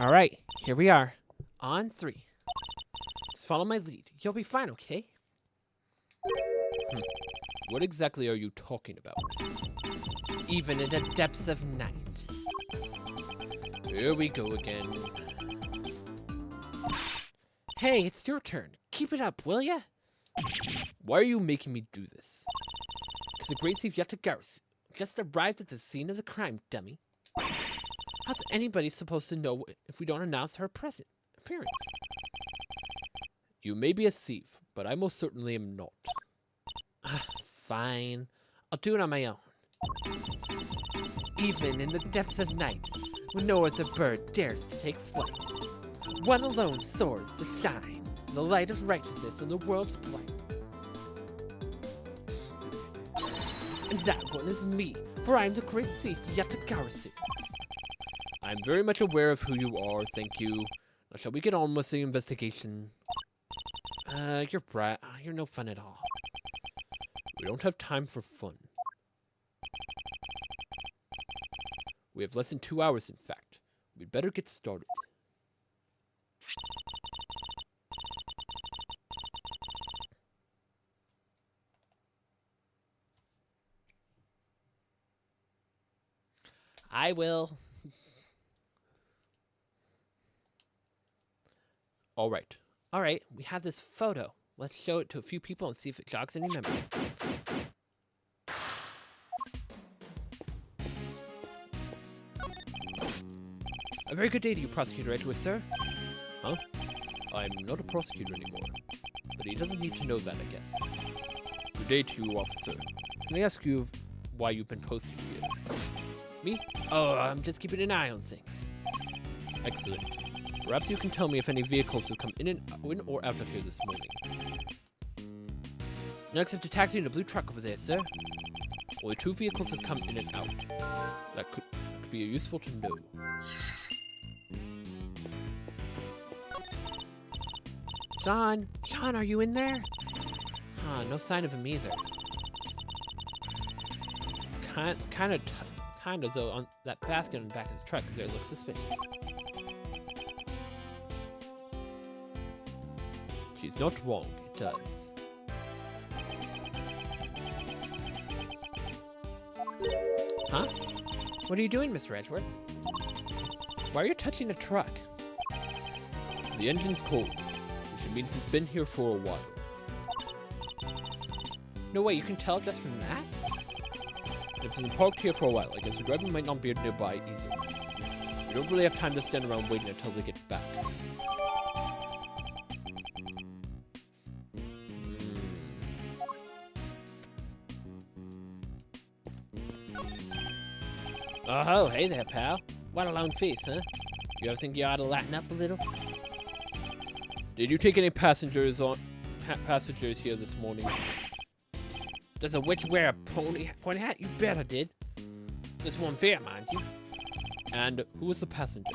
All right, here we are. On 3. Just follow my lead. You'll be fine, okay? What exactly are you talking about? Even in the depths of night. Here we go again. Hey, it's your turn. Keep it up, will ya? Why are you making me do this? Because the great thief Yatagaris just arrived at the scene of the crime, dummy. How's anybody supposed to know if we don't announce her appearance? You may be a thief, but I most certainly am not. Fine. I'll do it on my own. Even in the depths of night, when no other bird dares to take flight, one alone soars to shine, the light of righteousness in the world's blight. And that one is me, for I am the great thief Yatagarasu. I'm very much aware of who you are, thank you. Now, shall we get on with the investigation? You're brat. You're no fun at all. We don't have time for fun. We have less than 2 hours, in fact. We'd better get started. I will. All right. All right, we have this photo. Let's show it to a few people and see if it jogs any memory. A very good day to you, Prosecutor Edgeworth, sir. Huh? I'm not a prosecutor anymore. But he doesn't need to know that, I guess. Good day to you, officer. Can I ask you why you've been posted here? Me? Oh, I'm just keeping an eye on things. Excellent. Perhaps you can tell me if any vehicles have come in or out of here this morning. No, except a taxi and a blue truck over there, sir. Only 2 vehicles have come in and out. That could be useful to know. Sean, are you in there? Huh, no sign of him either. Kind of though, on that basket on the back of the truck there looks suspicious. She's not wrong, it does. Huh? What are you doing, Mr. Edgeworth? Why are you touching a truck? The engine's cold, which means it's been here for a while. No way, you can tell just from that? If it's been parked here for a while, I guess the driver might not be nearby either. We don't really have time to stand around waiting until they get back. Oh, hey there, pal. What a long face, huh? You ever think you ought to lighten up a little? Did you take any passengers here this morning? Does a witch wear a pony hat? You bet I did. This one fair, mind you. And who was the passenger?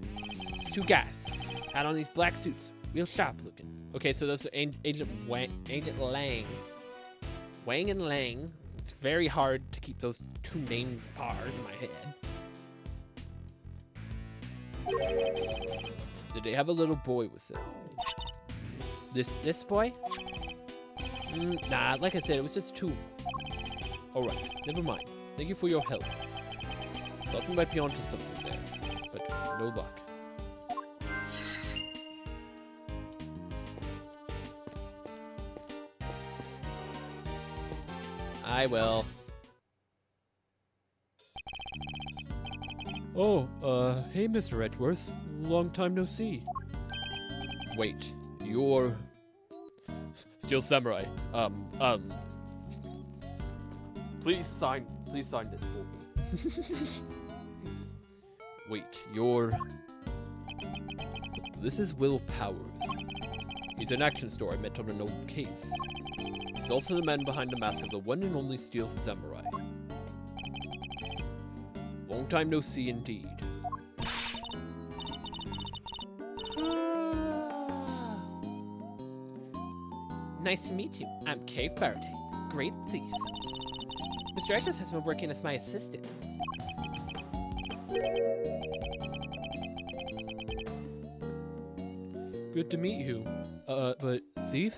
It's 2 guys. Had on these black suits. Real sharp looking. Okay, so those are Agent Lang. Wang and Lang. It's very hard to keep those 2 names apart in my head. Did they have a little boy with them? This boy? Nah, like I said, it was just 2 of them. Alright, never mind. Thank you for your help. Thought we might be onto something there, but no luck. I will. Oh, hey, Mr. Edgeworth. Long time no see. Wait, you're... Steel Samurai. Please sign this for me. Wait, you're... This is Will Powers. He's an action star I met on an old case. He's also the man behind the mask of the one and only Steel Samurai. Long time no see indeed. Nice to meet you. I'm Kay Faraday, great thief. Mr. Edgeworth has been working as my assistant. Good to meet you. But thief?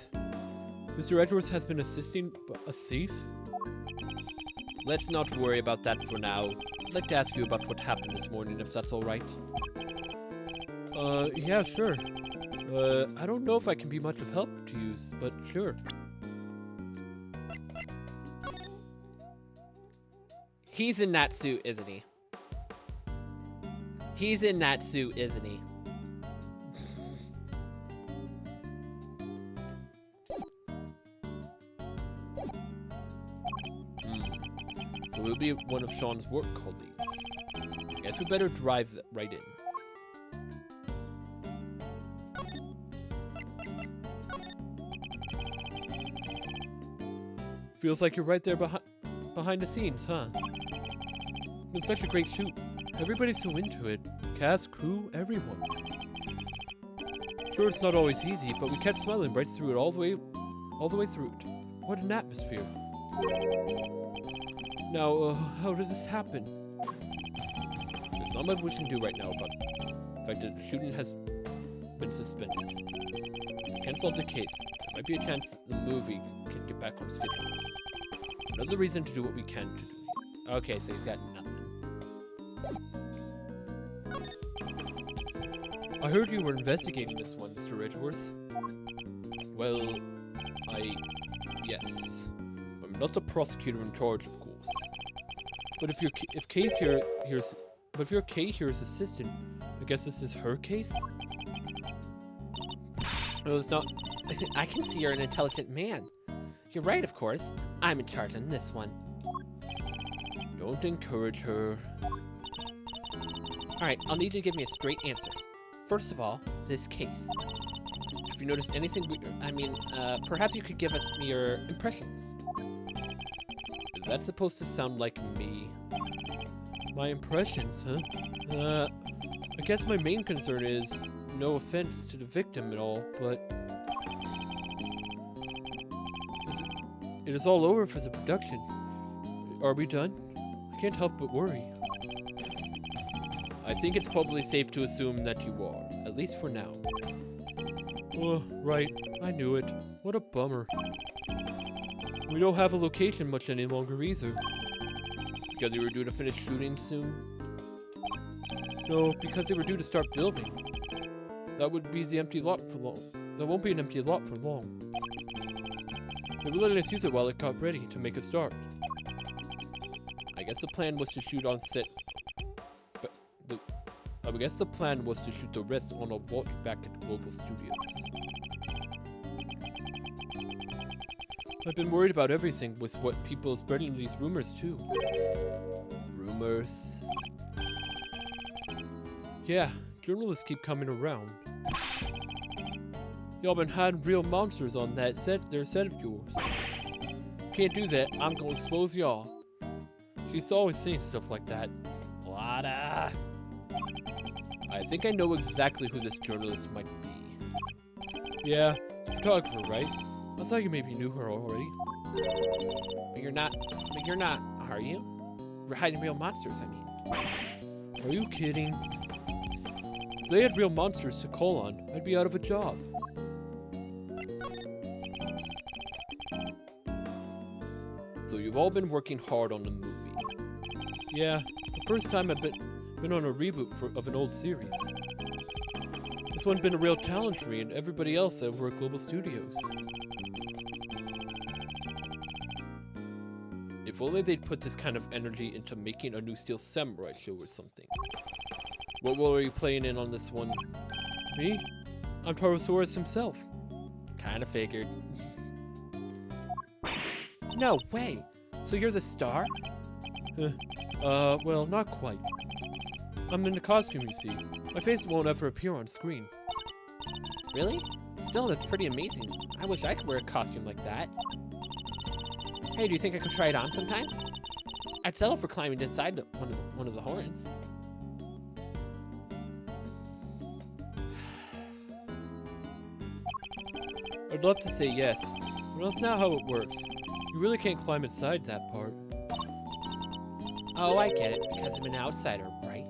Mr. Edwards has been assisting a thief? Let's not worry about that for now. I'd like to ask you about what happened this morning, if that's alright. Yeah, sure. I don't know if I can be much of help to you, but sure. He's in that suit, isn't he? He's in that suit, isn't he? So we'll be one of Sean's work colleagues. I guess we better drive right in. Feels like you're right there behind the scenes, huh? It's been such a great shoot. Everybody's so into it. Cast, crew, everyone. Sure, it's not always easy, but we kept smiling right through it all the way through it. What an atmosphere. Now, how did this happen? There's not much we can do right now about the fact that the shooting has been suspended. We can't solve the case. There might be a chance the movie can get back on schedule. Another reason to do what we can to do. Okay, so he's got nothing. I heard you were investigating this one, Mr. Ridgeworth. Well, yes. I'm not the prosecutor in charge, of course. But if Kay here's assistant, I guess this is her case? Well, it's not. I can see you're an intelligent man. You're right, of course. I'm in charge on this one. Don't encourage her. Alright, I'll need you to give me a straight answers. First of all, this case. Have you noticed anything perhaps you could give us your impressions. That's supposed to sound like me. My impressions, huh? I guess my main concern is, no offense to the victim at all, but it is all over for the production. Are we done? I can't help but worry. I think it's probably safe to assume that you are, at least for now. Oh, right. I knew it. What a bummer. We don't have a location much any longer either. Because you were due to finish shooting soon? No, because they were due to start building. That would be the empty lot for long. That won't be an empty lot for long. They were letting us use it while it got ready to make a start. I guess the plan was to shoot on set. I guess the plan was to shoot the rest on a vault back at Global Studios. I've been worried about everything with what people are spreading these rumors too. Rumors? Yeah, journalists keep coming around. Y'all been hiding real monsters on that set, their set of yours. Can't do that, I'm gonna expose y'all. She's always saying stuff like that. Lada. I think I know exactly who this journalist might be. Yeah, the photographer, right? I thought you maybe knew her already. But you're not, are you? We're hiding real monsters, I mean. Are you kidding? If they had real monsters to call on, I'd be out of a job. So you've all been working hard on the movie. Yeah, it's the first time I've been on a reboot of an old series. This one's been a real challenge for me and everybody else over at Global Studios. If only they'd put this kind of energy into making a new Steel Samurai show or something. What role are you playing in on this one? Me? I'm Tarosaurus himself. Kinda figured. No way! So you're the star? Well, not quite. I'm in the costume, you see. My face won't ever appear on screen. Really? Still, that's pretty amazing. I wish I could wear a costume like that. Hey, do you think I could try it on sometimes? I'd settle for climbing inside one of the horns. I'd love to say yes, but that's not how it works. You really can't climb inside that part. Oh, I get it, because I'm an outsider, right?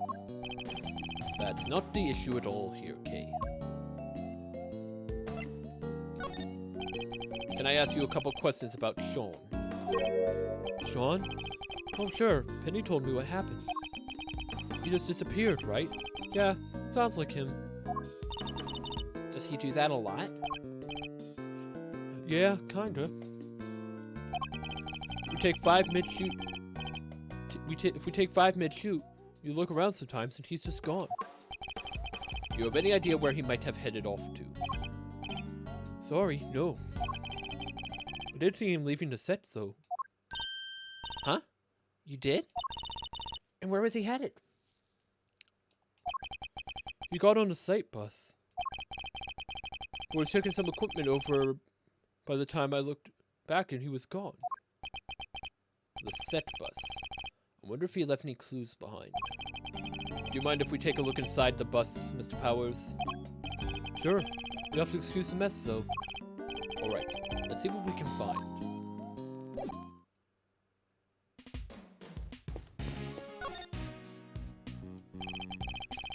That's not the issue at all here, Kay. Can I ask you a couple questions about Sean? Sean? Oh, sure. Penny told me what happened. He just disappeared, right? Yeah, sounds like him. Does he do that a lot? Yeah, kinda. We take 5 mid-shoot. If we take 5 mid-shoot, you look around sometimes and he's just gone. Do you have any idea where he might have headed off to? Sorry, no. I did see him leaving the set, though. Huh? You did? And where was he headed? He got on the site bus. We were checking some equipment over by the time I looked back and he was gone. The set bus. I wonder if he left any clues behind. Do you mind if we take a look inside the bus, Mr. Powers? Sure. You have to excuse the mess, though. Alright, let's see what we can find.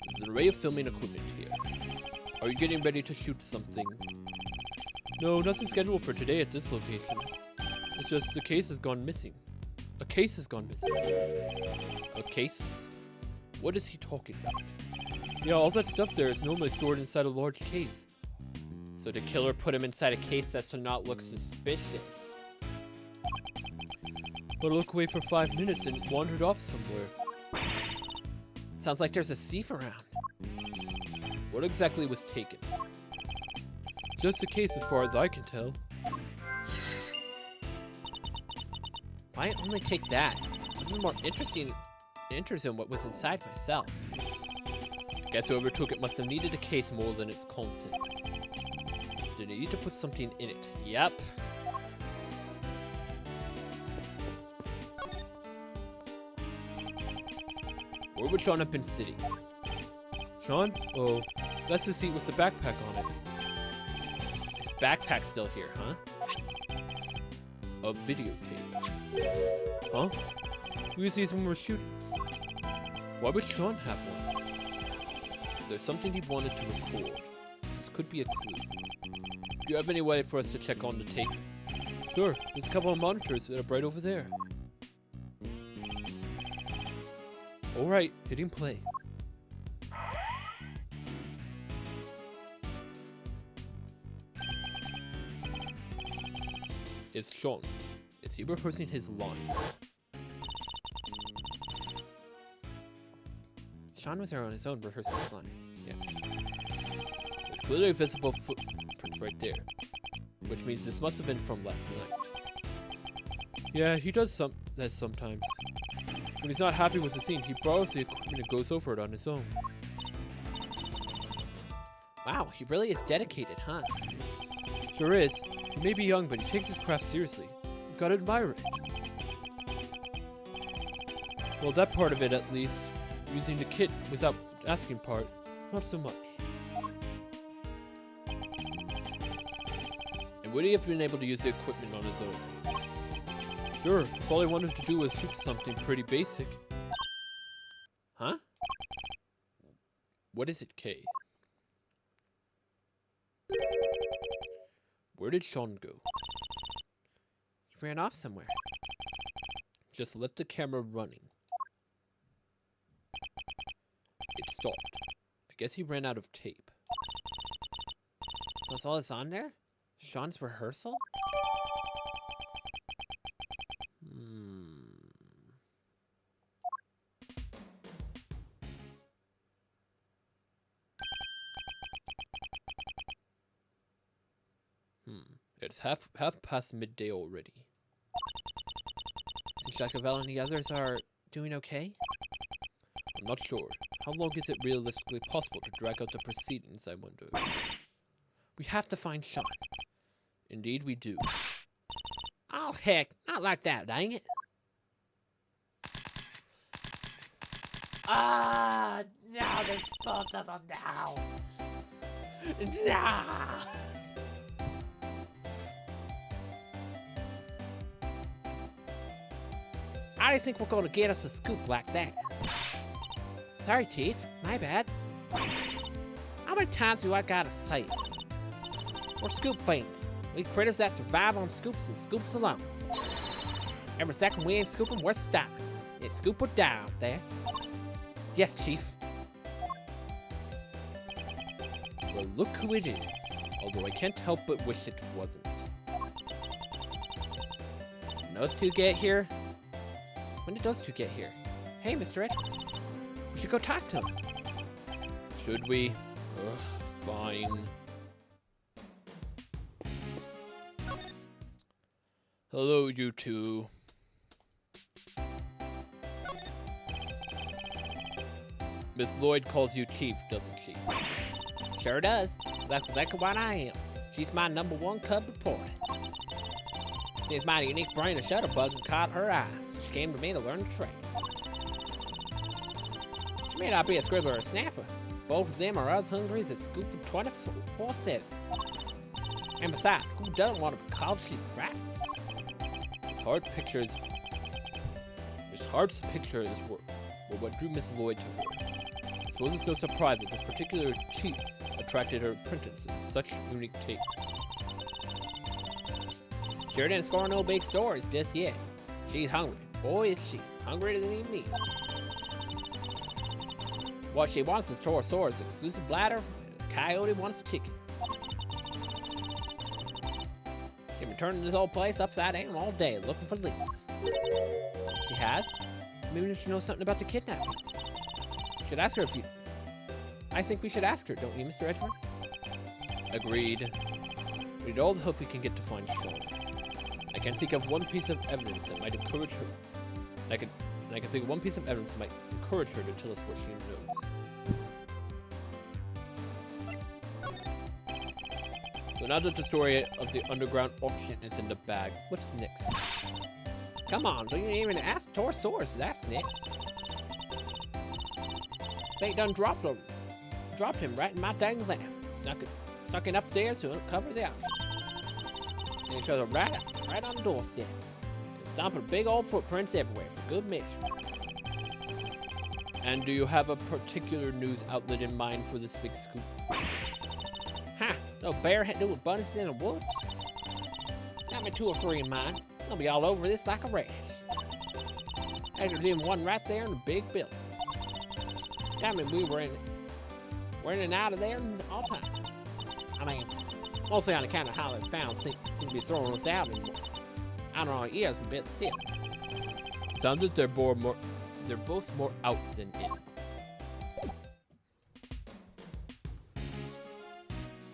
There's an array of filming equipment here. Are you getting ready to shoot something? No, nothing scheduled for today at this location. It's just the case has gone missing. A case has gone missing. A case? What is he talking about? Yeah, all that stuff there is normally stored inside a large case. So the killer put him inside a case as to not look suspicious. But look away for 5 minutes and wandered off somewhere. Sounds like there's a thief around. What exactly was taken? Just a case as far as I can tell. Why only take that? I'm more interested in what was inside myself. Guess whoever took it must have needed a case more than its contents. Did they need to put something in it? Yep. Where would Sean have been sitting? Sean? Oh, that's the seat with the backpack on it. His backpack's still here, huh? A videotape. Huh? We used these when we were shooting. Why would Sean have one? If there's something he wanted to record, this could be a clue. Do you have any way for us to check on the tape? Sure, there's a couple of monitors that are right over there. Alright, hitting play. It's Sean. Is he rehearsing his lines? Sean was there on his own rehearsing his lines. Yeah. There's clearly a visible footprint right there. Which means this must have been from last night. Yeah, he does that sometimes. When he's not happy with the scene, he borrows the equipment and goes over it on his own. Wow, he really is dedicated, huh? Sure is. He may be young, but he takes his craft seriously. You've got to admire it. Well, that part of it, at least. Using the kit without asking part, not so much. And would he have been able to use the equipment on his own? Sure, if all he wanted to do was shoot something pretty basic. Huh? What is it, Kay? Where did Sean go? He ran off somewhere. Just left the camera running. It stopped. I guess he ran out of tape. That's all that's on there? Sean's rehearsal? It's half past midday already. Seems like Jacovel and the others are doing okay? I'm not sure. How long is it realistically possible to drag out the proceedings, I wonder? We have to find Sean. Indeed we do. Oh heck, not like that, dang it. Ah, now there's both of them now. Nah. I don't think we're going to get us a scoop like that. Sorry, Chief. My bad. How many times do I gotta say it? We're scoop fiends. We critters that survive on scoops and scoops alone. Every second we ain't scooping, we're stopping. It's scoop or die out there. Yes, Chief. Well, look who it is. Although I can't help but wish it wasn't. When those two get here? When did those two get here? Hey, Mr. Edwards. We should go talk to him. Should we? Ugh, fine. Hello, you two. Miss Lloyd calls you Chief, doesn't she? Sure does. That's exactly what I am. She's my #1 cub reporter. Seems my unique brain of shutterbugs and caught her eye, so she came to me to learn the trade. She may not be a scribbler or a snapper. Both of them are as hungry as a scoop of 24/7. And besides, who doesn't want to be called Chief, right? It's hard to picture is what drew Miss Lloyd to her. I suppose it's no surprise that this particular chief attracted her apprentices such unique tastes. Sure didn't score no big stories just yet. She's hungry. Boy, is she. Hungrier than even me. What she wants is Torosaurus' exclusive bladder, and a coyote wants a chicken. She's been turning this old place upside down all day looking for leads. She has? Maybe she knows something about the kidnapping. Should ask her if you... I think we should ask her, don't you, Mr. Edwards? Agreed. We need all the help we can get to find Sean. I can think of one piece of evidence that might encourage her. I can think of one piece of evidence that might encourage her to tell us what she knows. So now that the story of the underground auction is in the bag, what's next? Come on, don't you even ask Torosaurus, that's next. They done dropped him right in my dang lap. Stuck it upstairs to uncover the option. And he shows her right on the doorstep. And stomping big old footprints everywhere for good measure. And do you have a particular news outlet in mind for this big scoop? Ha! No bear had to do with bunnies in the woods. Got me 2 or 3 in mind. I'll be all over this like a rash. There's even one right there in the big building. Tell me we're in and out of there all the time. I mean, mostly on account of how they found seem to be throwing us out in I don't know, ears a bit still. Sounds like they're both more out than in.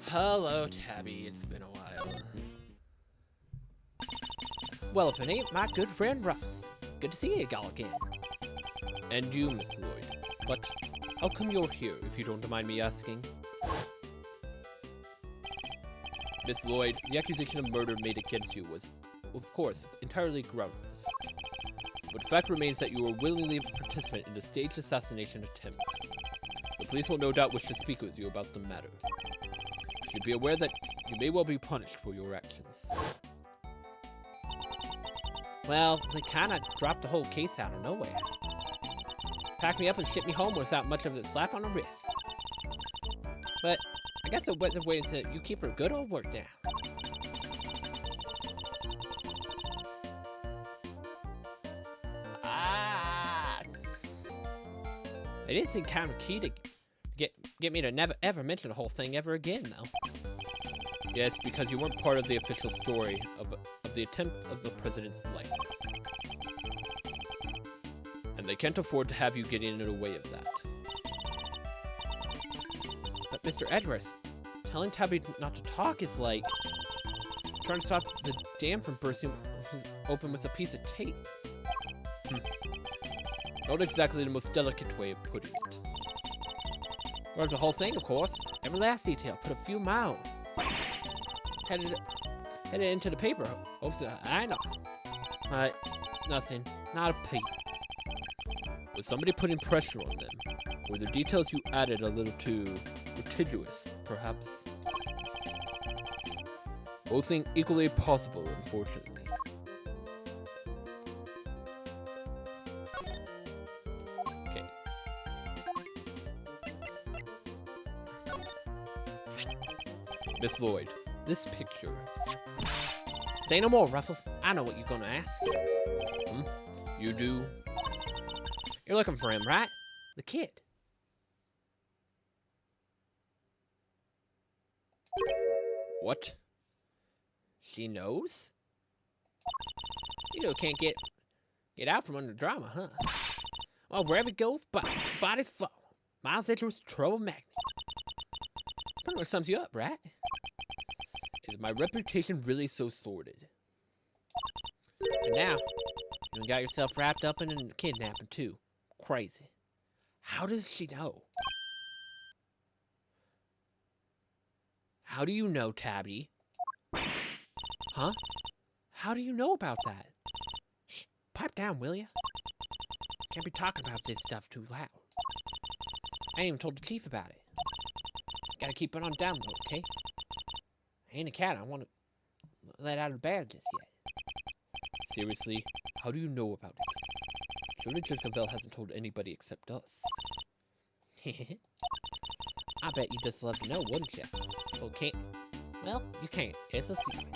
Hello, Tabby. It's been a while. Well, if it ain't my good friend Ruffs. Good to see you all again. And you, Miss Lloyd. But how come you're here, if you don't mind me asking? Miss Lloyd, the accusation of murder made against you was, of course, entirely groundless. But the fact remains that you were willingly a participant in the staged assassination attempt. The police will no doubt wish to speak with you about the matter. You should be aware that you may well be punished for your actions. Well, they kinda dropped the whole case out of nowhere. Packed me up and shipped me home without much of a slap on the wrist. But I guess the best way is that you keep her good old work now. It did seem kind of key to get me to never ever mention the whole thing ever again, though. Yes, because you weren't part of the official story of the attempt of the president's life. And they can't afford to have you get in the way of that. But Mr. Edwards, telling Tabby not to talk is like trying to stop the dam from bursting open with a piece of tape. Not exactly the most delicate way of putting it. Well, the whole thing, of course. Every last detail. Put a few miles. Headed into the paper. Hopes I know. Nothing. Not a peep. Was somebody putting pressure on them? Were the details you added a little too litigious, perhaps? Both seem equally possible, unfortunately. Okay. Miss Lloyd, this picture? Say no more, Ruffles. I know what you're gonna ask. Hmm? You do? You're looking for him, right? The kid. What? She knows? You know, can't get out from under drama, huh? Well, wherever it goes, bodies flow. Miles Edgeworth's trouble magnet. Pretty much sums you up, right? Is my reputation really so sordid? And now, you got yourself wrapped up in a kidnapping, too. Crazy. How does she know? How do you know, Tabby? Huh? How do you know about that? Shh, pipe down, will ya? Can't be talking about this stuff too loud. I ain't even told the chief about it. Gotta keep it on down low, okay? I ain't a cat I want to let out of bed just yet. Seriously, how do you know about it? Surely Judge Cavell hasn't told anybody except us. I bet you just love to know, wouldn't you? Well, can't. Well, you can't. It's a secret.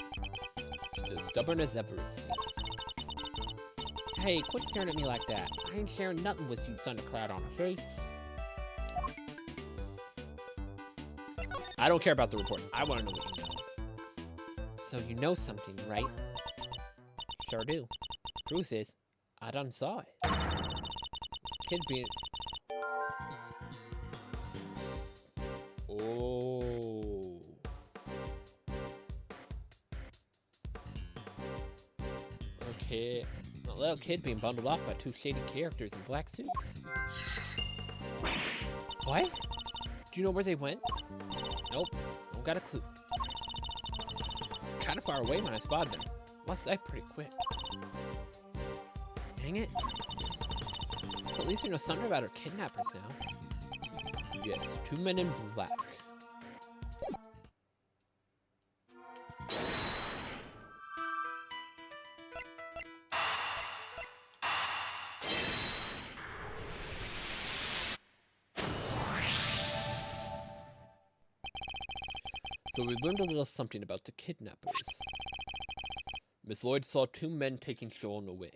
She's as stubborn as ever, it seems. Hey, quit staring at me like that. I ain't sharing nothing with you, son of cloud on a face. I don't care about the report. I want to know what you know. So you know something, right? Sure do. Truth is, I done saw it. Kid being... Oh. Okay. A little kid being bundled off by two shady characters in black suits. What? Do you know where they went? Nope. Don't got a clue. Kind of far away when I spotted them. Lost sight pretty quick. Dang it. So at least we know something about our kidnappers now. Yes, two men in black. So we learned a little something about the kidnappers. Miss Lloyd saw two men taking Sean away.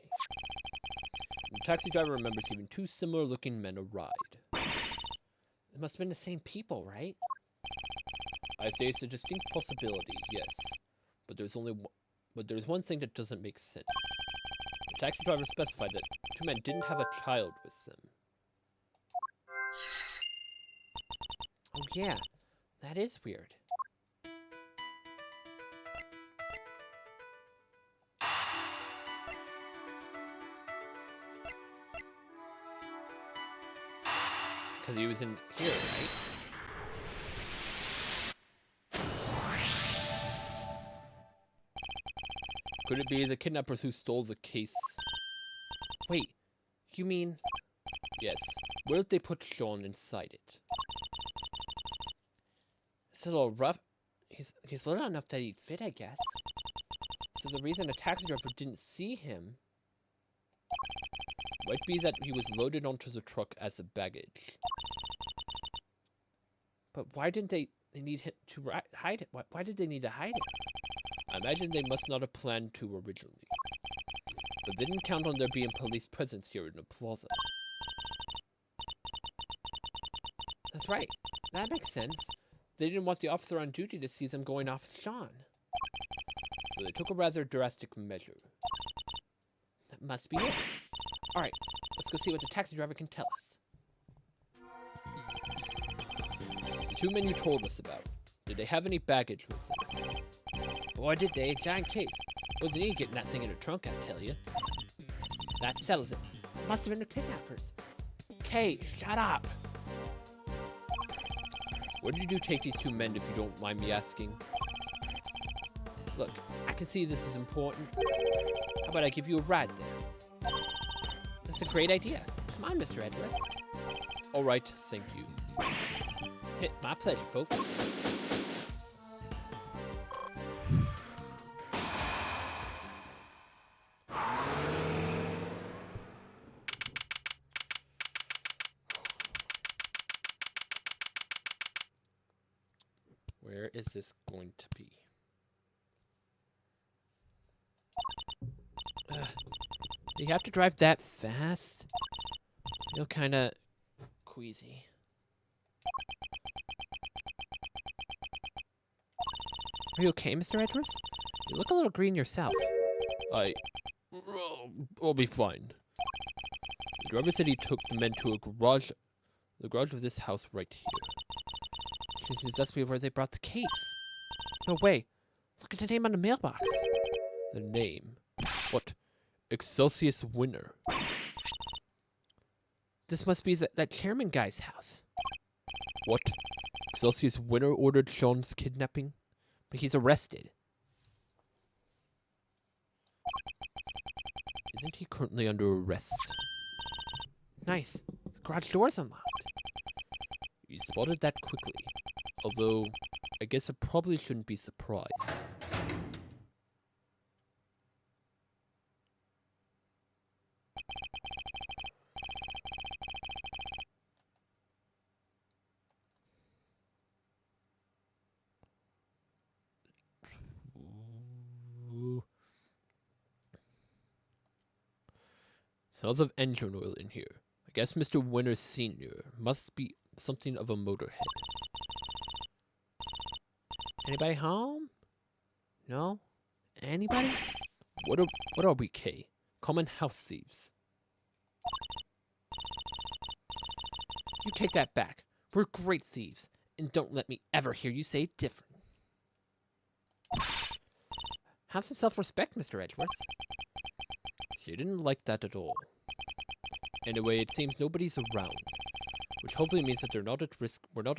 The taxi driver remembers giving two similar-looking men a ride. It must have been the same people, right? I say it's a distinct possibility, yes. But there's one thing that doesn't make sense. The taxi driver specified that two men didn't have a child with them. Oh yeah, that is weird. Because he was in here, right? Could it be the kidnappers who stole the case? Wait, you mean... Yes. What if they put Sean inside it? It's a little rough. He's little enough that he'd fit, I guess. So the reason the taxi driver didn't see him might be that he was loaded onto the truck as a baggage. But why didn't they need him to hide it? Why did they need to hide it? I imagine they must not have planned to originally. But they didn't count on there being police presence here in the plaza. That's right. That makes sense. They didn't want the officer on duty to see them going off with Sean. So they took a rather drastic measure. That must be it. Alright, let's go see what the taxi driver can tell us. The two men you told us about, did they have any baggage with them? Boy, did they. Giant case. Wasn't he getting that thing in the trunk, I tell you. That settles it. Must have been the kidnappers. Kay, shut up! Where did you take these two men, if you don't mind me asking? Look, I can see this is important. How about I give you a ride there? That's a great idea. Come on, Mr. Edgeworth. Alright, thank you. My pleasure, folks. Where is this going to be? Do you have to drive that fast? I feel kind of queasy. Are you okay, Mr. Edwards? You look a little green yourself. I'll be fine. The driver said he took the men to a garage, the garage of this house right here. This must be where they brought the case. No way. Look at the name on the mailbox. The name? What? Excelsius Winner. This must be that chairman guy's house. What? Excelsius Winner ordered Sean's kidnapping? But he's arrested. Isn't he currently under arrest? Nice. The garage door's unlocked. You spotted that quickly. Although, I guess I probably shouldn't be surprised. Smells of engine oil in here. I guess Mr. Winner Sr. must be something of a motorhead. Anybody home? No? Anybody? What are we, Kay? Common house thieves. You take that back. We're great thieves, and don't let me ever hear you say different. Have some self-respect, Mr. Edgeworth. She didn't like that at all. Anyway, it seems nobody's around, which hopefully means that we're not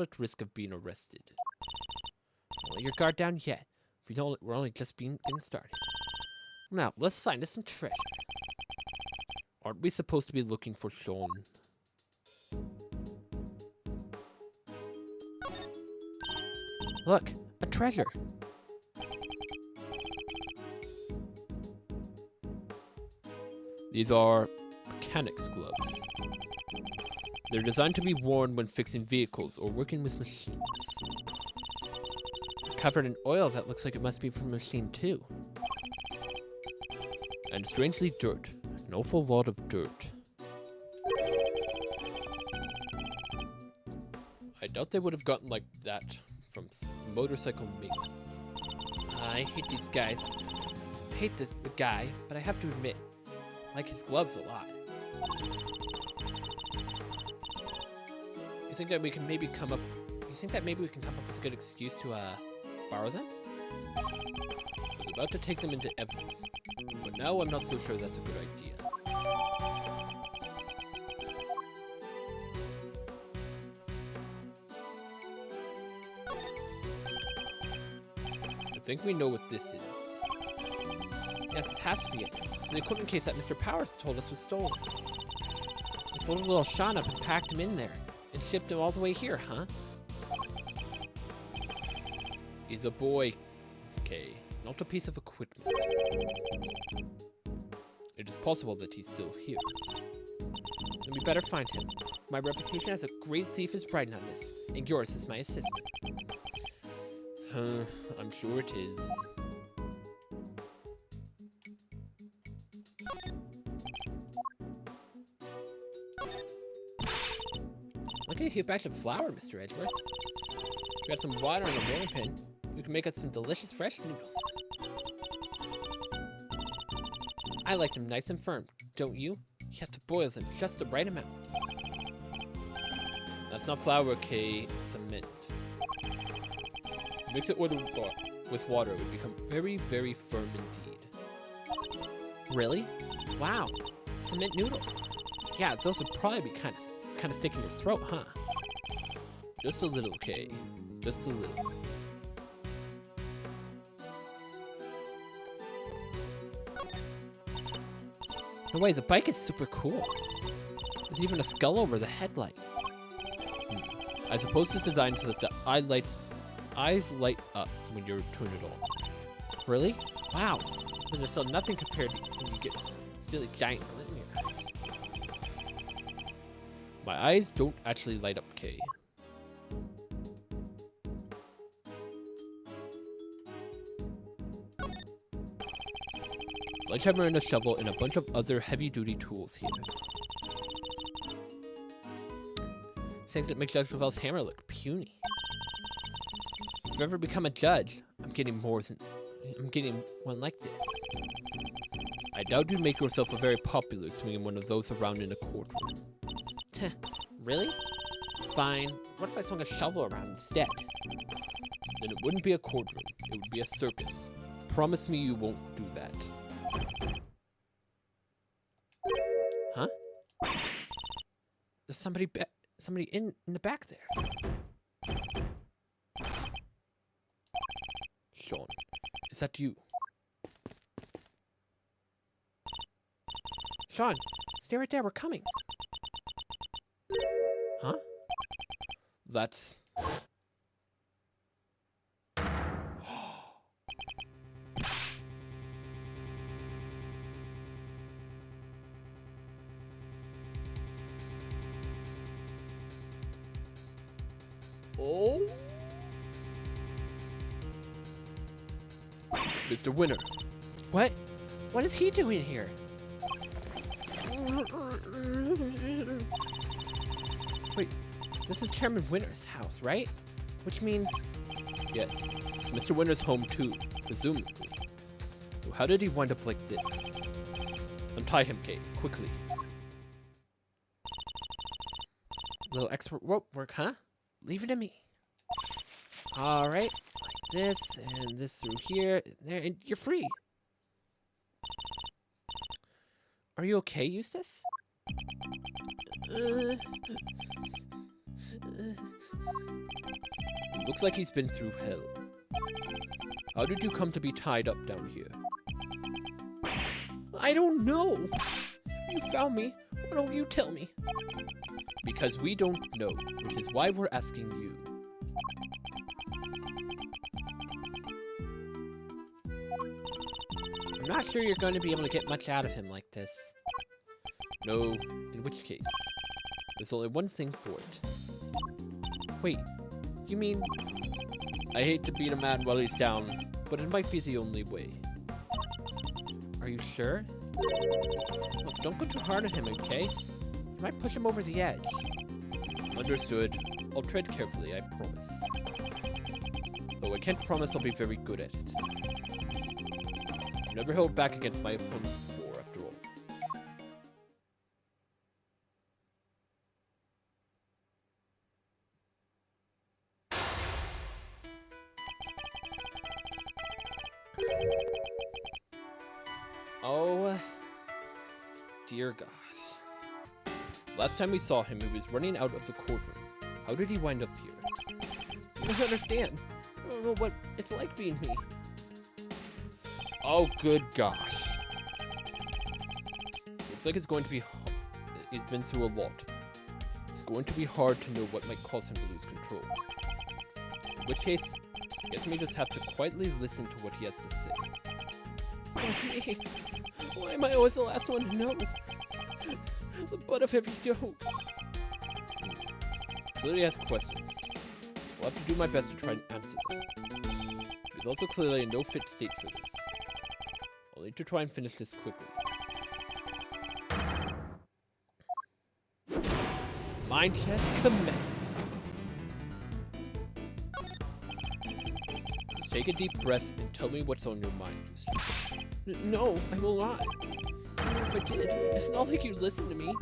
at risk of being arrested. Don't let your guard down yet. We're only just getting started. Now, let's find us some treasure. Aren't we supposed to be looking for Sean? Look, a treasure. These are mechanics gloves. They're designed to be worn when fixing vehicles or working with machines. They're covered in oil that looks like it must be from a machine too. And strangely dirt. An awful lot of dirt. I doubt they would have gotten like that from motorcycle maintenance. I hate these guys. I hate the guy, but I have to admit, I like his gloves a lot. You think that maybe we can come up with a good excuse to borrow them? I was about to take them into evidence, but now I'm not so sure that's a good idea. I think we know what this is. Yes, this has to be it. The equipment case that Mr. Powers told us was stolen. They folded little Sean up and packed him in there, and shipped him all the way here, huh? He's a boy, okay, not a piece of equipment. It is possible that he's still here. Then we better find him. My reputation as a great thief is riding on this, and yours as my assistant. I'm sure it is. Look at you batch of flour, Mr. Edgeworth. We got some water and a rolling pin. We can make us some delicious fresh noodles. I like them nice and firm, don't you? You have to boil them just the right amount. That's not flour, okay, it's cement. Mix it with water, it would become very, very firm indeed. Really? Wow, cement noodles. Yeah, those would probably be kind of stick in your throat, huh? Just a little, okay? Just a little. No way, the bike is super cool. There's even a skull over the headlight. I suppose it's designed so that the eyes light up when you're turning it on. Really? Wow. But there's still nothing compared to when you get still a giant glint in your eyes. My eyes don't actually light up, Kay. Sledgehammer and a shovel and a bunch of other heavy-duty tools here. Things that make Judge Lavelle's hammer look puny. If I ever become a judge, I'm getting one like this. I doubt you'd make yourself a very popular swinging one of those around in a courtroom. Tch, really? Fine. What if I swung a shovel around instead? Then it wouldn't be a courtroom. It would be a circus. Promise me you won't do that. Huh? There's somebody in the back there. Sean, is that you? Sean, stay right there, we're coming. Huh? That's... Oh? Mr. Winner. What? What is he doing here? Wait, this is Chairman Winner's house, right? Which means... Yes, it's Mr. Winner's home too, presumably. So how did he wind up like this? Untie him, Kate, quickly. Little expert rope work, huh? Leave it to me. All right, like this, and this through here, there, and you're free. Are you okay, Eustace? Looks like he's been through hell. How did you come to be tied up down here? I don't know. You found me. Why don't you tell me? Because we don't know, which is why we're asking you. I'm not sure you're going to be able to get much out of him like this. No, in which case, there's only one thing for it. Wait, you mean... I hate to beat a man while he's down, but it might be the only way. Are you sure? Look, don't go too hard on him, okay? You might push him over the edge. Understood. I'll tread carefully, I promise. Though I can't promise I'll be very good at it. I've never held back against my opponents before, after all. Oh, dear gosh. Last time we saw him, he was running out of the courtroom. How did he wind up here? I don't understand. I don't know what it's like being me. Oh, good gosh. Looks like it's going to be... He's been through a lot. It's going to be hard to know what might cause him to lose control. In which case, I guess we may just have to quietly listen to what he has to say. Oh, me. Why am I always the last one to know? The butt of every joke. Clearly has questions. I'll have to do my best to try and answer them. He's also clearly in no fit state for this. I'll need to try and finish this quickly. Mind check commence. Just take a deep breath and tell me what's on your mind. No, I will not. Even if I did, it's not like you'd listen to me.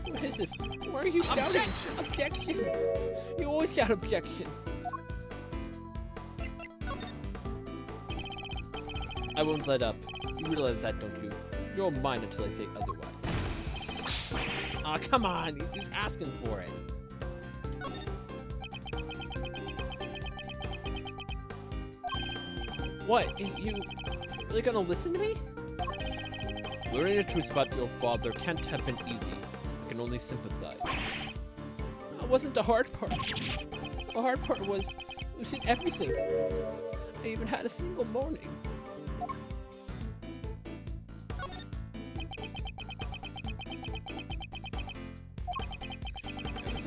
What is this? Why are you shouting? Objection! You always shout objection. I won't let up. You realize that, don't you? You're mine until I say otherwise. Aw, oh, come on! He's asking for it. What? You really gonna listen to me? Learning the truth about your father can't have been easy. I can only sympathize. That wasn't the hard part. The hard part was losing everything. I even had a single morning.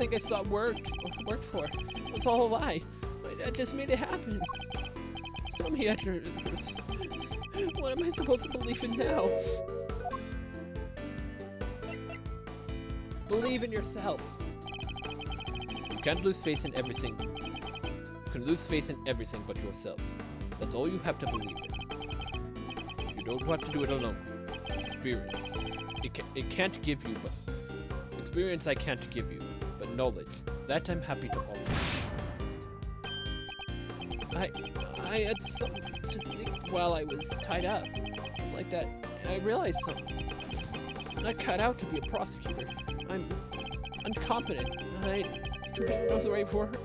everything I saw worked for. It was all a lie. My dad just made it happen. So many editors. What am I supposed to believe in now? Believe in yourself. You can't lose faith in everything. You can lose faith in everything but yourself. That's all you have to believe in. You don't have to do it alone. Experience. It can't give you, but experience I can't give you, but knowledge, that I'm happy to offer. I had something to think while I was tied up. It's like that, and I realized something. I'm not cut out to be a prosecutor. I'm incompetent. I don't even know the right word.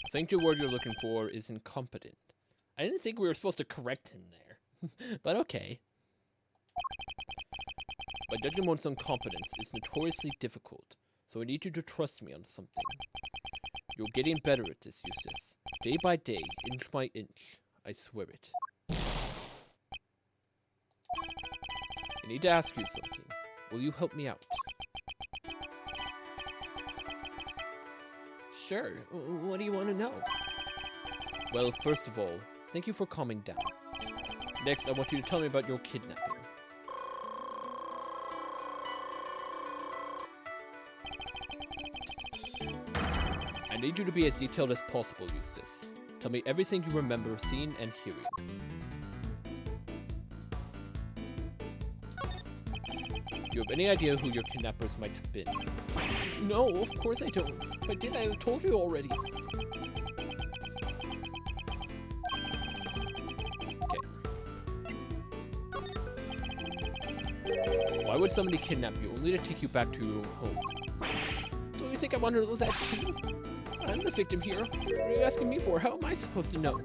I think the word you're looking for is incompetent. I didn't think we were supposed to correct him there, but okay. But judging one's incompetence is notoriously difficult, so I need you to trust me on something. You're getting better at this, Eustace. Day by day, inch by inch. I swear it. I need to ask you something. Will you help me out? Sure. What do you want to know? Well, first of all, thank you for calming down. Next, I want you to tell me about your kidnapping. I need you to be as detailed as possible, Eustace. Tell me everything you remember seeing and hearing. Do you have any idea who your kidnappers might have been? No, of course I don't. If I did, I would have told you already. Okay. Why would somebody kidnap you only to take you back to your own home? Don't you think I want to know that too? I'm the victim here. What are you asking me for? How am I supposed to know?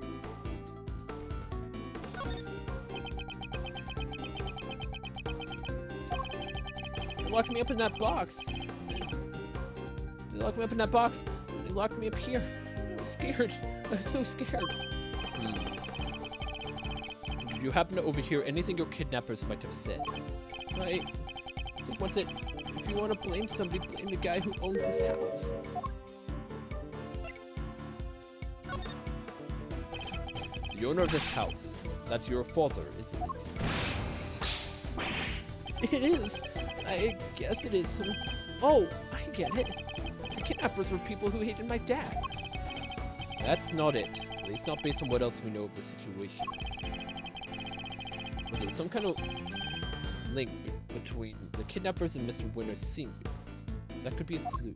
They locked me up in that box. They locked me up in that box. They locked me up here. I was scared. I was so scared. Did you happen to overhear anything your kidnappers might have said? I think what's it? If you want to blame somebody, blame the guy who owns this house. The owner of this house. That's your father, isn't it? It is. I guess it is. Oh, I get it. The kidnappers were people who hated my dad. That's not it. At least not based on what else we know of the situation. But there was some kind of link between the kidnappers and Mr. Winter's senior. That could be a clue.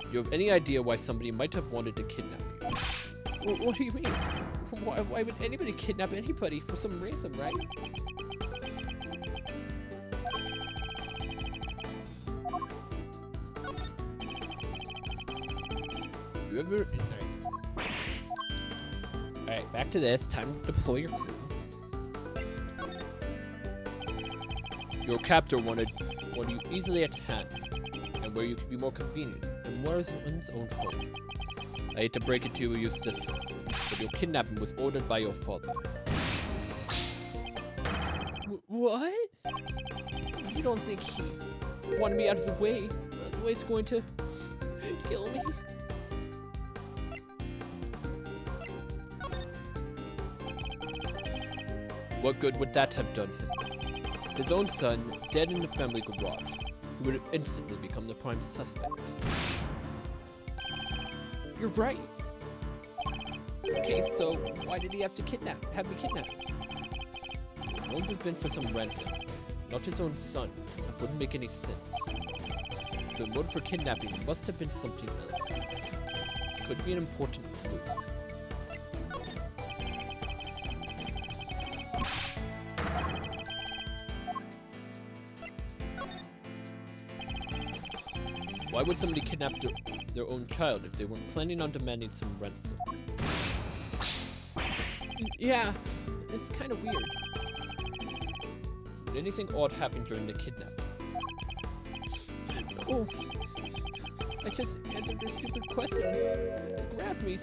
Do you have any idea why somebody might have wanted to kidnap you? What do you mean? Why would anybody kidnap anybody for some reason, right? You ever... Alright, back to this. Time to deploy your clue. Your captor wanted you easily at hand, and where you could be more convenient, and one's own home. I hate to break it to you, Eustace, but your kidnapping was ordered by your father. What? You don't think he wanted me out of the way? Otherwise he's going to kill me? What good would that have done him? His own son, dead in the family garage, he would have instantly become the prime suspect. You're right. Okay, so why did he have me kidnapped? It wouldn't have been for some ransom. Not his own son. That wouldn't make any sense. So the motive for kidnapping must have been something else. This could be an important clue. Why would somebody kidnap their own child if they weren't planning on demanding some ransom? Yeah, it's kind of weird. Did anything odd happen during the kidnapping? Oh, I just answered your stupid question. Grab me.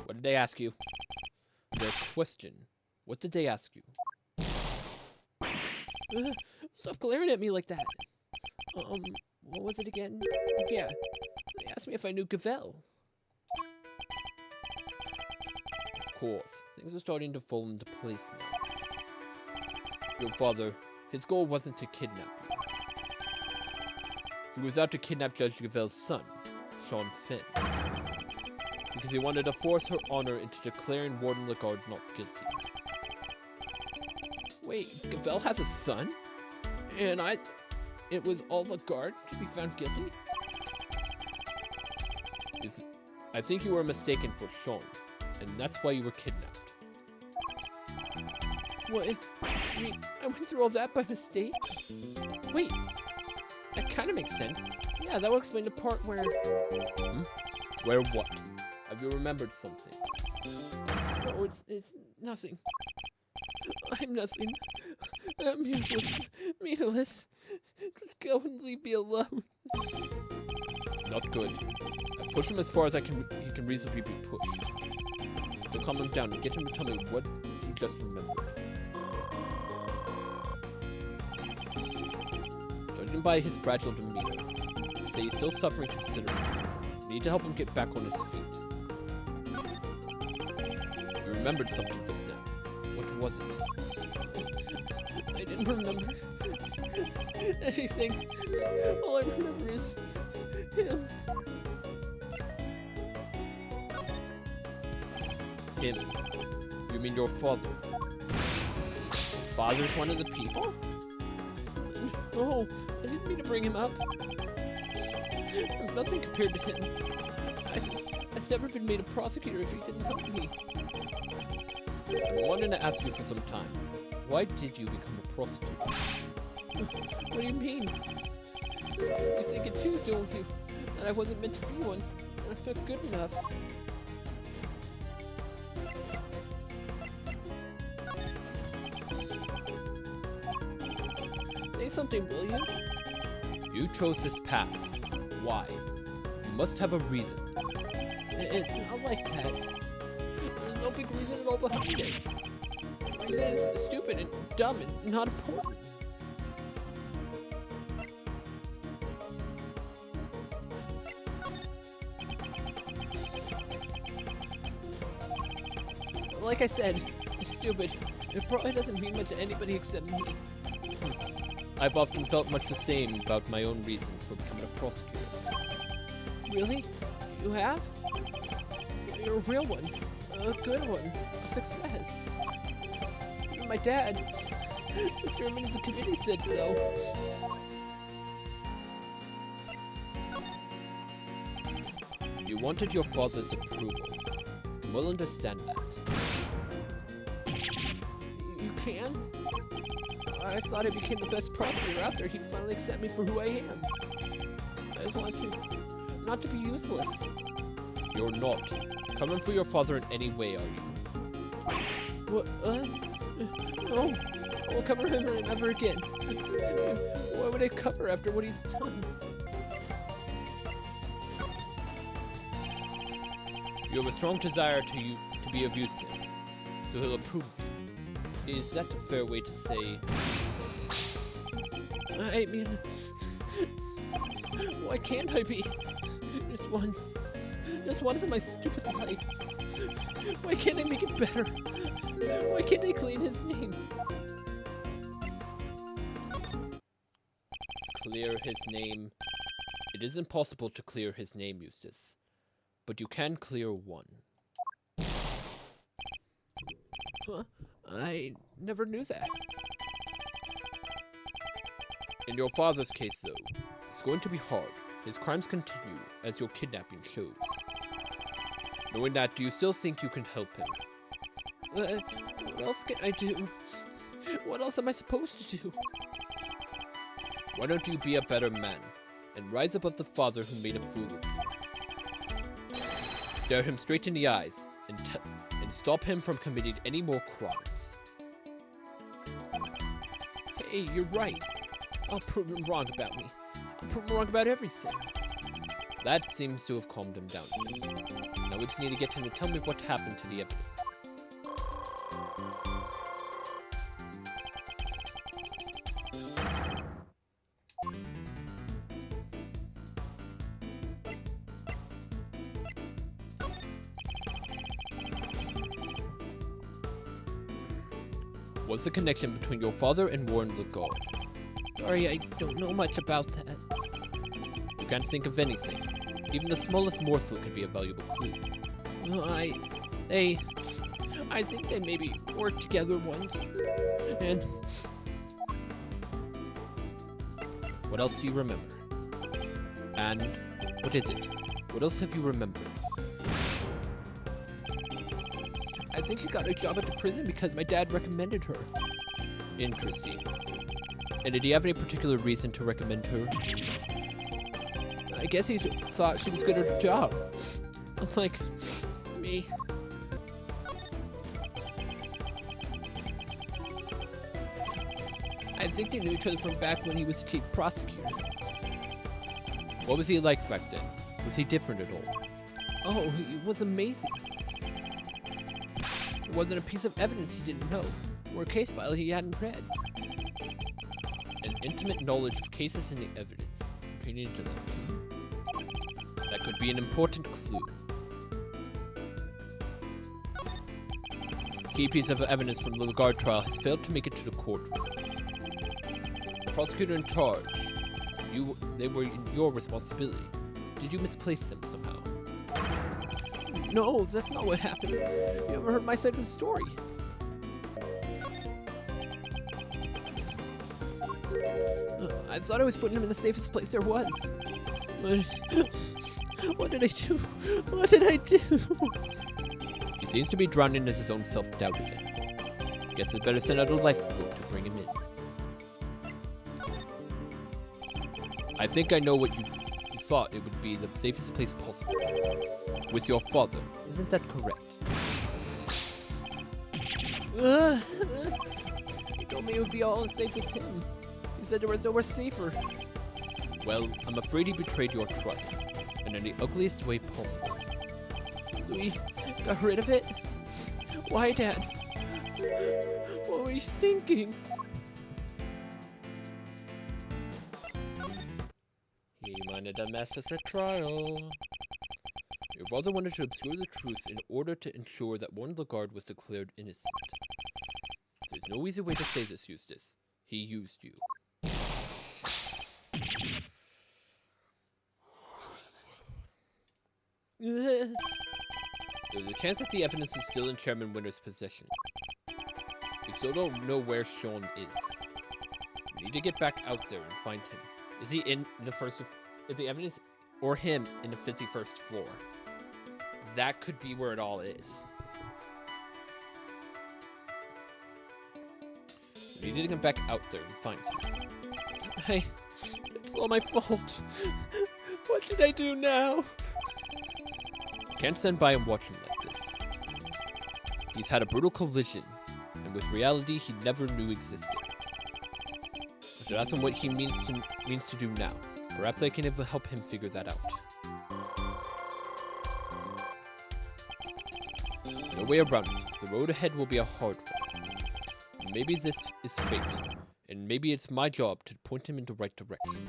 What did they ask you? Their question. What did they ask you? Stop glaring at me like that. What was it again? Oh, yeah, they asked me if I knew Gavel. Of course, things are starting to fall into place now. Your father, his goal wasn't to kidnap you. He was out to kidnap Judge Gavel's son, Sean Finn. Because he wanted to force her honor into declaring Warden Lagarde not guilty. Wait, Gavel has a son? And it was all Lagarde to be found guilty? I think you were mistaken for Sean, and that's why you were kidnapped. What? I went through all that by mistake? Wait, that kind of makes sense. Yeah, that will explain the part where... Where what? Have you remembered something? No, it's nothing. I'm nothing. I'm useless, meaningless. Just go and leave me alone. Not good. I push him as far as he can reasonably be pushed. So calm him down and get him to tell me what he just remembered. Judging by his fragile demeanor, I'd say he's still suffering considerably. We need to help him get back on his feet. You remembered something just now. What was it? I didn't remember anything. All I remember is him. Him? You mean your father? His father's one of the people? No, I didn't mean to bring him up. I'm nothing compared to him. I've never been made a prosecutor if he didn't help me. I've been wanting to ask you for some time. Why did you become a prosecutor? What do you mean? You think it too, don't you? That I wasn't meant to be one, and I'm not good enough. Say something, will you? You chose this path. Why? You must have a reason. It's not like that. There's no big reason at all behind it. The reason is stupid and dumb and not important. Like I said, it's stupid. It probably doesn't mean much to anybody except me. I've often felt much the same about my own reasons for becoming a prosecutor. Really? You have? You're a real one. A good one. A success. Even my dad. The chairman of the committee said so. You wanted your father's approval. You will understand that. You can? I thought I became the best prosecutor out there. He'd finally accept me for who I am. I just want you not to be useless. You're not. Coming for your father in any way, are you? What? No. I won't cover him ever again. Why would I cover after what he's done? You have a strong desire to be of use to him, so he'll approve of you. Is that a fair way to say? I mean, why can't I be? Just once in my stupid life. Why can't I make it better? Why can't I clean his name? Clear his name. It isn't possible to clear his name, Eustace. But you can clear one. Huh? I never knew that. In your father's case, though, it's going to be hard. His crimes continue, as your kidnapping shows. Knowing that, do you still think you can help him? What else can I do? What else am I supposed to do? Why don't you be a better man, and rise above the father who made a fool of you? Stare him straight in the eyes, and stop him from committing any more crimes. Hey, you're right. I'll prove him wrong about me. I'll prove him wrong about everything. That seems to have calmed him down. Now we just need to get him to tell me what happened to the evidence. What's the connection between your father and Warren Lagarde? Sorry, I don't know much about that. You can't think of anything. Even the smallest morsel could be a valuable clue. I think they maybe worked together once. And what else do you remember? And what is it? What else have you remembered? I think she got a job at the prison because my dad recommended her. Interesting. And did he have any particular reason to recommend her? I guess he thought she was good at her job. It's like me. I think they knew each other from back when he was chief prosecutor. What was he like back then? Was he different at all? Oh, he was amazing. There wasn't a piece of evidence he didn't know, or a case file he hadn't read. An intimate knowledge of cases and the evidence, peering into them. That could be an important clue. Key piece of evidence from the Lagarde trial has failed to make it to the courtroom. The prosecutor in charge. They were your responsibility. Did you misplace them somehow? No, that's not what happened. You never heard my side of the story. I thought I was putting him in the safest place there was. But what did I do? What did I do? He seems to be drowning in his own self-doubt again. Guess it's better send out a lifeboat to bring him in. I think I know what you thought it would be the safest place possible. With your father. Isn't that correct? He told me it would be all as safe as him. He said there was nowhere safer. Well, I'm afraid he betrayed your trust. And in the ugliest way possible. So he got rid of it? Why, Dad? What were you thinking? He minded a mess at trial. Your father wanted to obscure the truth in order to ensure that Warren Lagarde was declared innocent. There's no easy way to say this, Eustace. He used you. There's a chance that the evidence is still in Chairman Winter's possession. We still don't know where Sean is. We need to get back out there and find him. Is he in the is the evidence or him in the 51st floor? That could be where it all is. We need to get back out there and find him. Hey, it's all my fault. What did I do now? Can't stand by and watch him like this. He's had a brutal collision, and with reality he never knew existed. I should ask him what he means to do now. Perhaps I can even help him figure that out. No way around it. The road ahead will be a hard one. Maybe this is fate, and maybe it's my job to point him in the right direction.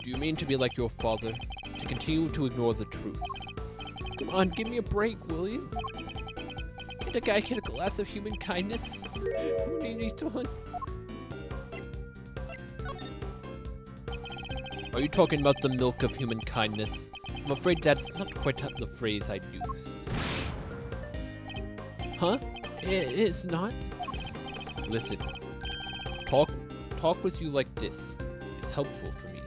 Do you mean to be like your father? To continue to ignore the truth? Come on, give me a break, will you? Did a guy get a glass of human kindness? What are you doing? Are you talking about the milk of human kindness? I'm afraid that's not quite the phrase I'd use. Huh? It's not? Listen. Talk with you like this. It's helpful for me.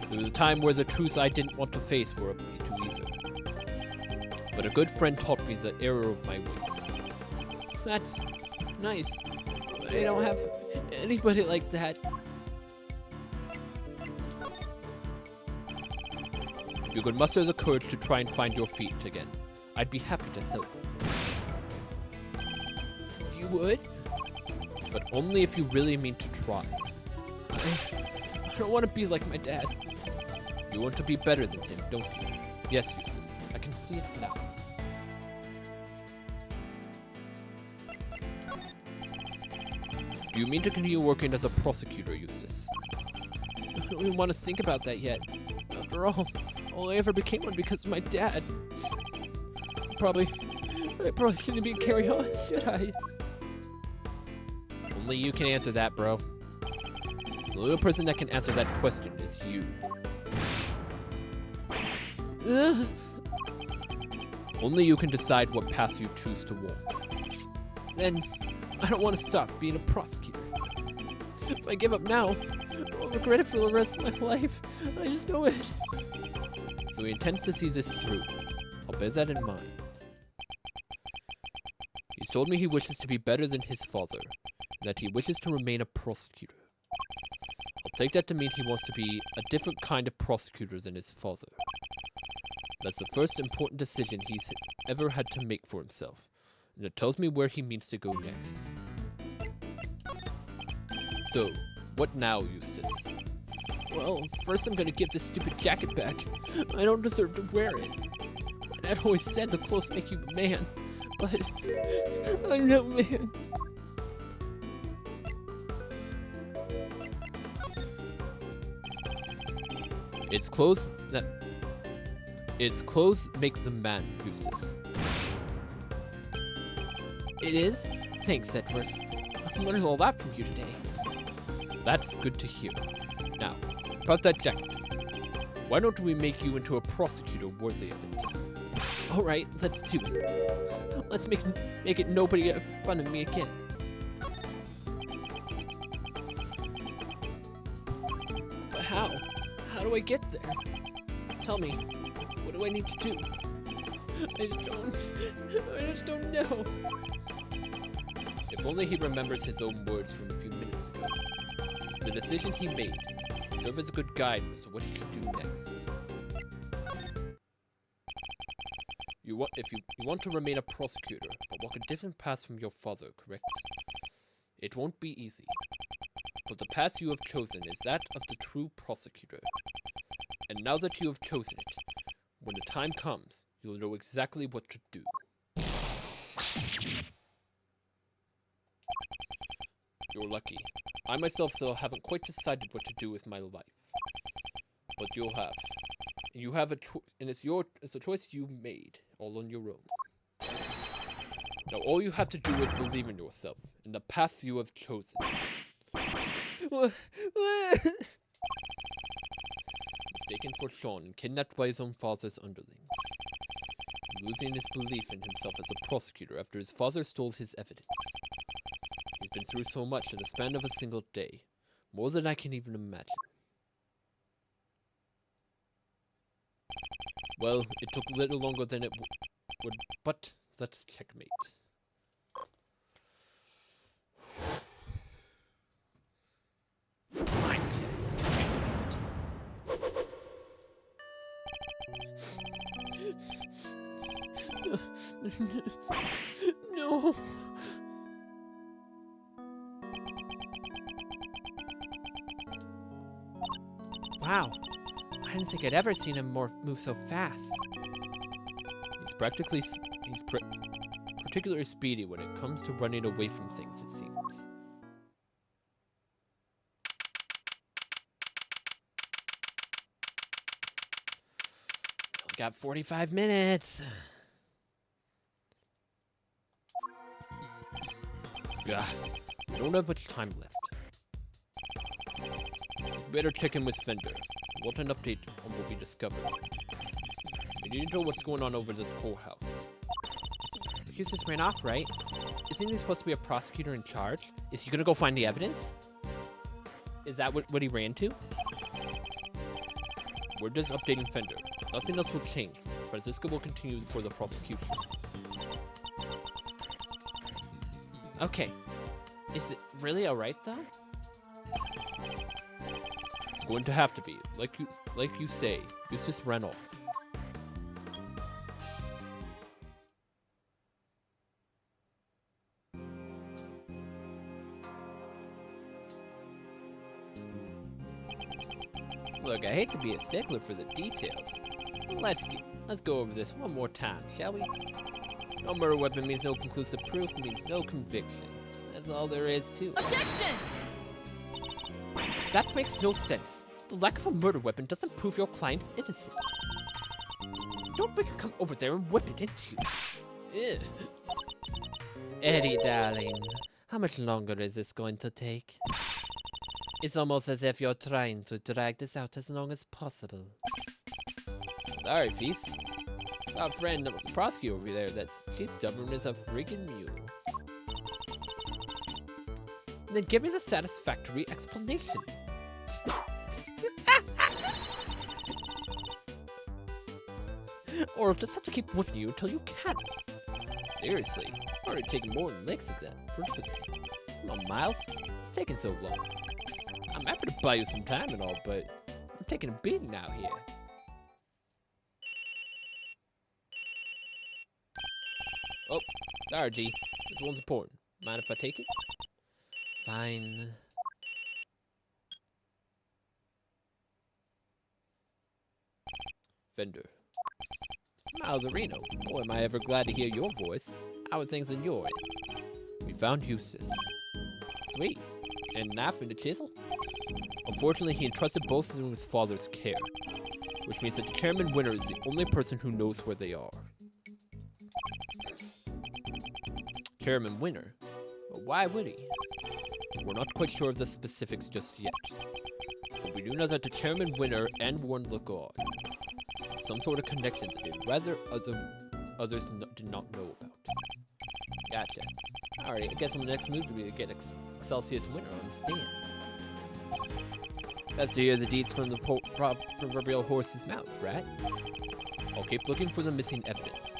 There was a time where the truths I didn't want to face were me too easy. But a good friend taught me the error of my ways. That's nice. I don't have anybody like that. If you could muster the courage to try and find your feet again, I'd be happy to help. You would? But only if you really mean to try. I don't want to be like my dad. You want to be better than him, don't you? Yes, Eustace. I can see it now. Do you mean to continue working as a prosecutor, Eustace? I don't even want to think about that yet. After all I ever became one because of my dad. I probably shouldn't be carrying on, should I? Only you can answer that, bro. The only person that can answer that question is you. Only you can decide what path you choose to walk. Then, I don't want to stop being a prosecutor. If I give up now, I'll regret it for the rest of my life. I just know it. So he intends to see this through. I'll bear that in mind. He's told me he wishes to be better than his father, and that he wishes to remain a prosecutor. I'll take that to mean he wants to be a different kind of prosecutor than his father. That's the first important decision he's ever had to make for himself, and it tells me where he means to go next. So, what now, Eustace? Well, first I'm gonna give this stupid jacket back. I don't deserve to wear it. My dad always said the clothes make you a man, but I'm no man. It's clothes makes the man, Eustace. It is? Thanks, Edward. I learned all that from you today. That's good to hear. Now, about that jacket. Why don't we make you into a prosecutor worthy of it? Alright, let's do it. Let's make it nobody get fun of me again. But how? How do I get there? Tell me, what do I need to do? I just don't know. If only he remembers his own words from a few minutes ago. The decision he made will serve as a good guide as to what he can do next. If you want to remain a prosecutor, but walk a different path from your father, correct? It won't be easy. But the path you have chosen is that of the true prosecutor. And now that you have chosen it, when the time comes, you'll know exactly what to do. You're lucky. I myself still haven't quite decided what to do with my life. But you'll have. And you have and it's a choice you made, all on your own. Now all you have to do is believe in yourself, and the path you have chosen. Mistaken for Sean and kidnapped by his own father's underlings. Losing his belief in himself as a prosecutor after his father stole his evidence. He's been through so much in the span of a single day. More than I can even imagine. Well, it took a little longer than it would, but that's checkmate. Mind chest. No. Wow, I didn't think I'd ever seen him move so fast. He's particularly speedy when it comes to running away from things, it seems. We got 45 minutes. Gah, I don't have much time left. Better check in with Fender. We want an update on what we discovered. We need to know what's going on over at the courthouse. Hughes just ran off, right? Isn't he supposed to be a prosecutor in charge? Is he gonna go find the evidence? Is that what he ran to? We're just updating Fender. Nothing else will change. Francisco will continue for the prosecution. Okay. Is it really alright though? It's going to have to be. Like you say, it's just ran off. Look, I hate to be a stickler for the details. Let's go over this one more time, shall we? No murder weapon means no conclusive proof, means no conviction. That's all there is to it. Objection! That makes no sense. The lack of a murder weapon doesn't prove your client's innocence. Don't make her come over there and whip it into you. Ugh. Eddie, darling, how much longer is this going to take? It's almost as if you're trying to drag this out as long as possible. Sorry, Feast. Our friend, the prosecutor over there, she's stubborn as a freaking mule. Then give me the satisfactory explanation. Or I'll just have to keep whipping you until you can. Seriously, I've already taken more than licks of that. Come on, Miles. It's taking so long. I'm happy to buy you some time and all, but I'm taking a beating out here. Oh, sorry, G. This one's important. Mind if I take it? Fine. Fender. Miles Areno. Boy, am I ever glad to hear your voice. How are things in your end? We found Eustace. Sweet. And a knife and a chisel? Unfortunately, he entrusted both of them in his father's care, which means the determined winner is the only person who knows where they are. Determined winner? But why would he? We're not quite sure of the specifics just yet, but we do know that determined winner and warned the god. Some sort of connection that they'd rather others did not know about. Gotcha. Alright, I guess my next move would be to get Excelsius winner on the stand. Best to hear the deeds from the proverbial horse's mouth, right? I'll keep looking for the missing evidence.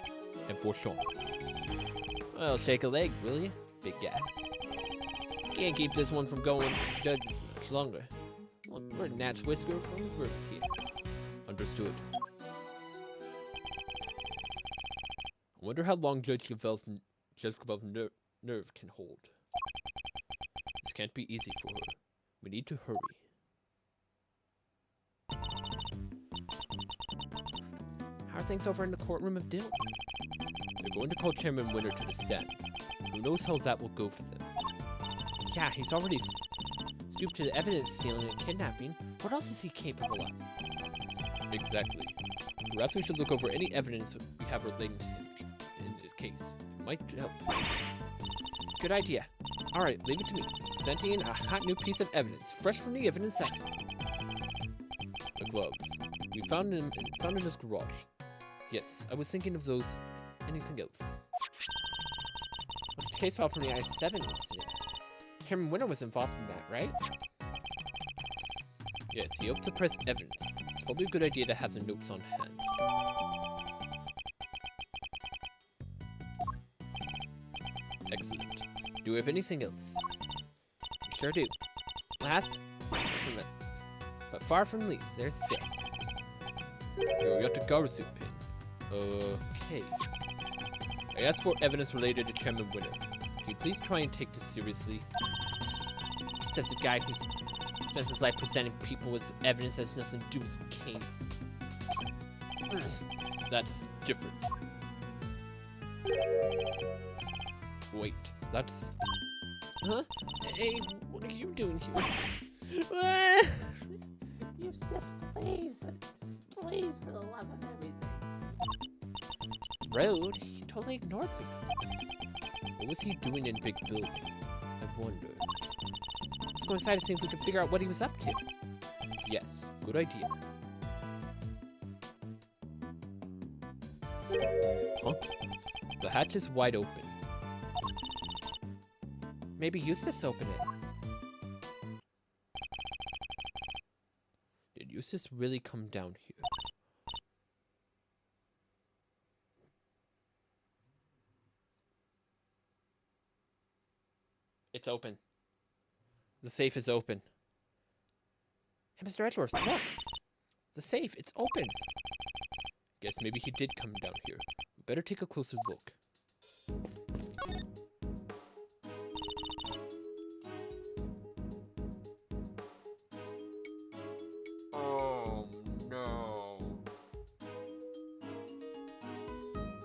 And for Sean. Well, shake a leg, will you? Big guy. Can't keep this one from going to judges much longer. Well, we're Nat's whisker from the bird here. Understood. I wonder how long Judge Gavel's nerve can hold. This can't be easy for her. We need to hurry. How are things over in the courtroom of Dill? They're going to call Chairman Winter to the stand. Who knows how that will go for them? Yeah, he's already scooped to the evidence stealing and kidnapping. What else is he capable of? Exactly. Perhaps we should look over any evidence we have relating to him in this case. It might help. Good idea. Alright, leave it to me. Sent in a hot new piece of evidence, fresh from the evidence section. The gloves. We found them in his garage. Yes, I was thinking of those. Anything else? What's the case file from the I-7 incident? Chairman Winter was involved in that, right? Yes, he hoped to press evidence. It's probably a good idea to have the notes on hand. Excellent. Do we have anything else? We sure do. Last, but far from least, there's this. Here we got the Garasu pin. Okay. I asked for evidence related to Chairman Winter. Can you please try and take this seriously? Says the guy who spends his life presenting people with evidence that has nothing to do with some case. That's different. Wait, that's... Huh? Hey, what are you doing here? Eustace, please. Please, for the love of everything. Road? He totally ignored me. What was he doing in Big Building? I wonder. Let's go inside and see if we can figure out what he was up to. Yes, good idea. Huh? The hatch is wide open. Maybe Eustace opened it. Did Eustace really come down here? It's open. The safe is open. Hey, Mr. Edgeworth, look! The safe, it's open! Guess maybe he did come down here. We better take a closer look. Oh, no.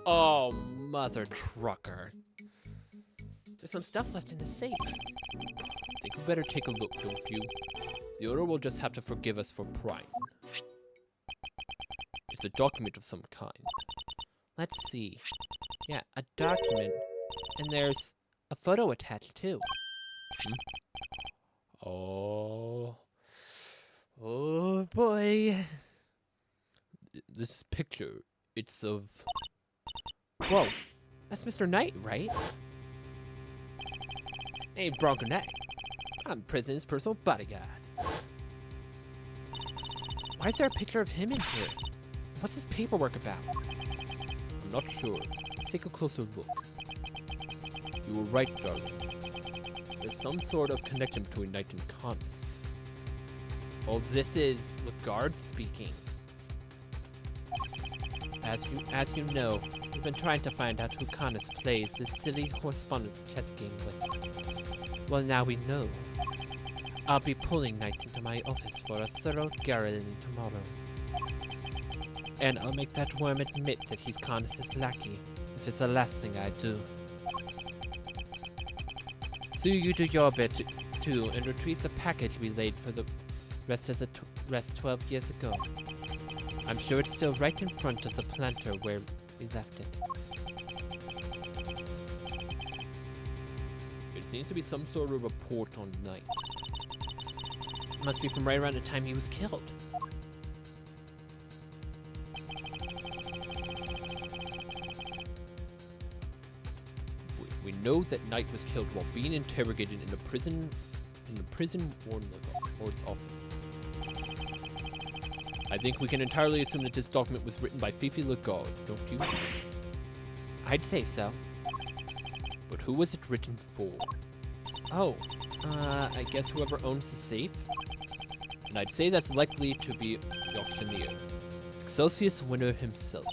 Oh, mother trucker. There's some stuff left in the safe. I think we better take a look, don't you? The owner will just have to forgive us for prying. It It's a document of some kind. Let's see. Yeah, a document. And there's a photo attached too. Oh. Oh boy. This picture, it's of... Whoa. That's Mr. Knight, right? Hey, Bronco Knight. I'm the president's personal bodyguard. Why is there a picture of him in here? What's this paperwork about? I'm not sure. Let's take a closer look. You were right, darling. There's some sort of connection between Knight and Canis. Well, this is Lagarde speaking. As you know, we've been trying to find out who Canis plays this silly correspondence chess game with. Well, now we know. I'll be pulling Knight into my office for a thorough garroting tomorrow. And I'll make that worm admit that he's Canis' lackey, if it's the last thing I do. So you do your bit too, and retrieve the package we laid for the rest of the rest 12 years ago. I'm sure it's still right in front of the planter where we left it. It seems to be some sort of report on Knight. Must be from right around the time he was killed. We know that Knight was killed while being interrogated in the prison warden's office. I think we can entirely assume that this document was written by Fifi Lagarde, don't you? I'd say so. But who was it written for? Oh, I guess whoever owns the safe? And I'd say that's likely to be the auctioneer, Excelsius winner himself.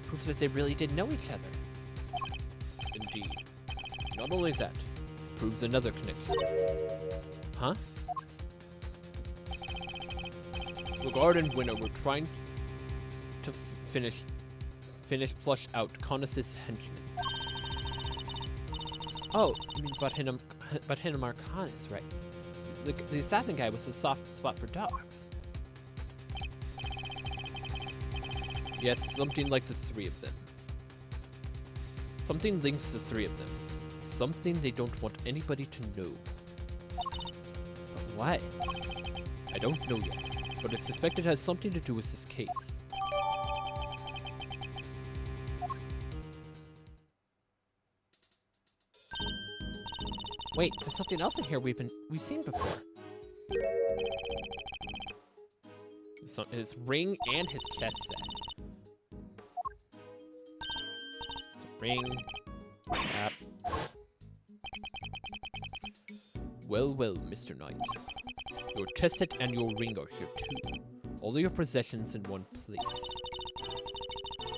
Proves that they really did know each other. Indeed. Not only that, proves another connection. Huh? Lagarde and Winner were trying to flush out Canis' henchmen. Oh, you mean but Hinamar Canis, right? The assassin guy was a soft spot for dogs. Yes, something like the three of them. Something links the three of them. Something they don't want anybody to know. But what? I don't know yet, but it's suspected it has something to do with this case. Wait, there's something else in here we've seen before. So his ring and his chess set. So ring. App. Well, Mr. Knight. Your chess set and your ring are here too. All of your possessions in one place.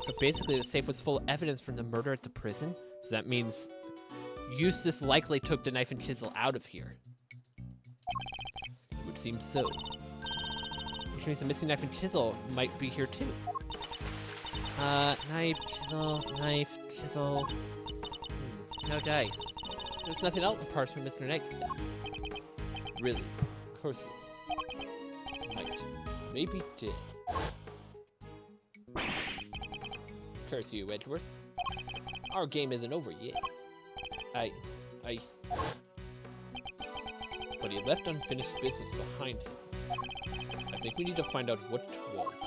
So basically the safe was full of evidence from the murder at the prison? So that means Eustace likely took the knife and chisel out of here. It would seem so. Which means the missing knife and chisel might be here too. Knife, chisel. No dice. There's nothing else apart from Mr. Knight's stuff. Really? Curses. Knight. Maybe dead. Curse you, Edgeworth. Our game isn't over yet. But he left unfinished business behind him. I think we need to find out what it was.